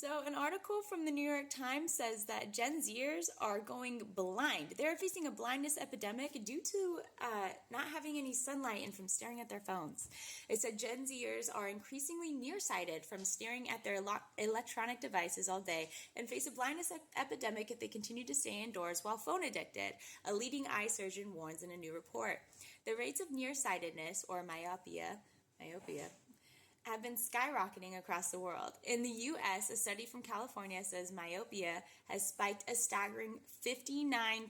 So an article from the New York Times says that Gen Zers are going blind. They're facing a blindness epidemic due to not having any sunlight and from staring at their phones. It said Gen Zers are increasingly nearsighted from staring at their electronic devices all day and face a blindness epidemic if they continue to stay indoors while phone addicted, a leading eye surgeon warns in a new report. The rates of nearsightedness, or myopia, have been skyrocketing across the world. In the U.S., a study from California says myopia has spiked a staggering 59%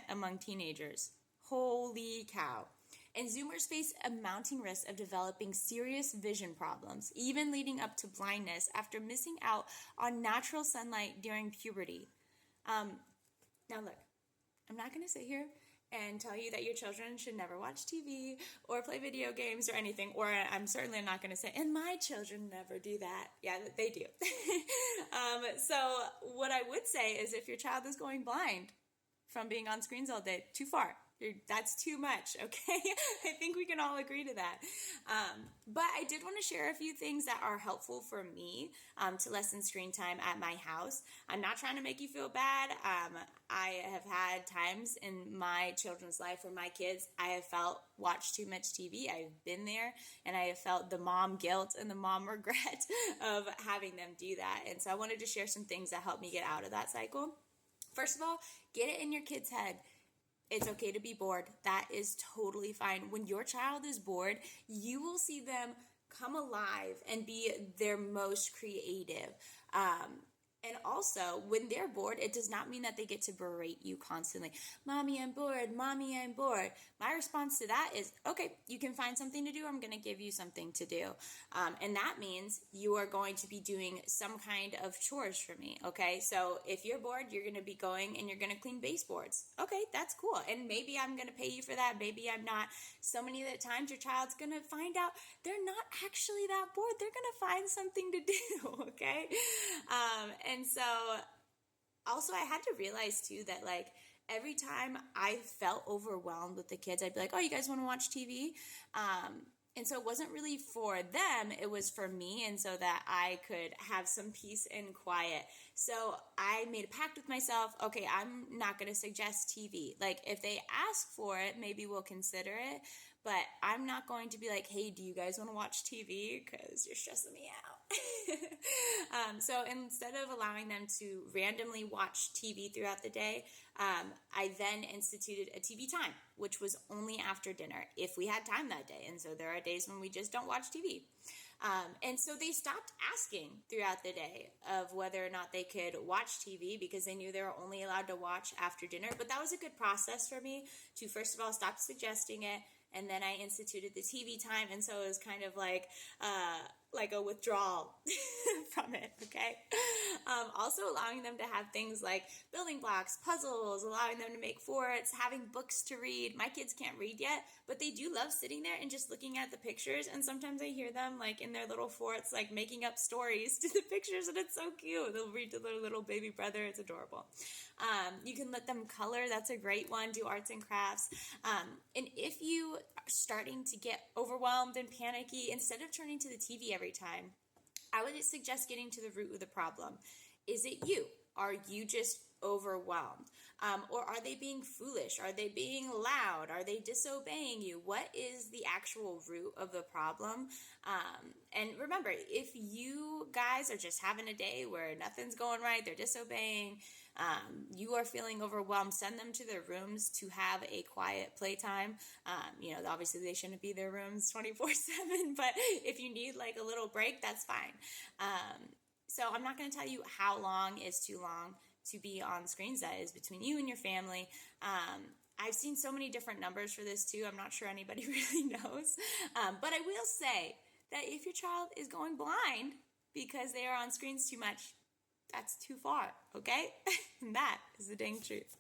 among teenagers. Holy cow. And Zoomers face a mounting risk of developing serious vision problems, even leading up to blindness after missing out on natural sunlight during puberty. Now look, I'm not going to sit here and tell you that your children should never watch TV or play video games or anything, or I'm certainly not going to say, and my children never do that. Yeah, they do. So what I would say is if your child is going blind from being on screens all day, too far. That's too much, okay? I think we can all agree to that. But I did want to share a few things that are helpful for me to lessen screen time at my house. I'm not trying to make you feel bad. I have had times in my children's life where my kids, I have watched too much TV. I've been there, and I have felt the mom guilt and the mom regret of having them do that. And so I wanted to share some things that help me get out of that cycle. First of all, get it in your kid's head. It's okay to be bored. That is totally fine. When your child is bored, you will see them come alive and be their most creative. And also, when they're bored, it does not mean that they get to berate you constantly. Mommy, I'm bored. Mommy, I'm bored. My response to that is, okay, you can find something to do. I'm going to give you something to do. And that means you are going to be doing some kind of chores for me, okay? So if you're bored, you're going to be going and you're going to clean baseboards. Okay, that's cool. And maybe I'm going to pay you for that. Maybe I'm not. So many of the times your child's going to find out they're not actually that bored. They're going to find something to do, okay? And so also I had to realize too that like every time I felt overwhelmed with the kids, I'd be like, oh, you guys want to watch TV? And so it wasn't really for them, it was for me, and so that I could have some peace and quiet. So I made a pact with myself, okay, I'm not going to suggest TV. Like, if they ask for it, maybe we'll consider it, but I'm not going to be like, hey, do you guys want to watch TV? Because you're stressing me out. So instead of allowing them to randomly watch TV throughout the day, I then instituted a TV time, which was only after dinner, if we had time that day. And so there are days when we just don't watch TV. And so they stopped asking throughout the day of whether or not they could watch TV because they knew they were only allowed to watch after dinner. But that was a good process for me to, first of all, stop suggesting it. And then I instituted the TV time. And so it was kind of like a withdrawal from it, okay? Also allowing them to have things like building blocks, puzzles, allowing them to make forts, having books to read. My kids can't read yet, but they do love sitting there and just looking at the pictures. And sometimes I hear them like in their little forts, like making up stories to the pictures, and it's so cute. They'll read to their little baby brother. It's adorable. You can let them color. That's a great one. Do arts and crafts. And if you are starting to get overwhelmed and panicky, instead of turning to the TV every time, I would suggest getting to the root of the problem. Is it you? Are you just overwhelmed? Or are they being foolish? Are they being loud? Are they disobeying you? What is the actual root of the problem? And remember, if you guys are just having a day where nothing's going right, they're disobeying, you are feeling overwhelmed, send them to their rooms to have a quiet playtime. Obviously they shouldn't be their rooms 24/7, but if you need like a little break, that's fine. So I'm not going to tell you how long is too long to be on screens. That is between you and your family. I've seen so many different numbers for this too. I'm not sure anybody really knows. But I will say that if your child is going blind because they are on screens too much, that's too far, okay? And that is the dang truth.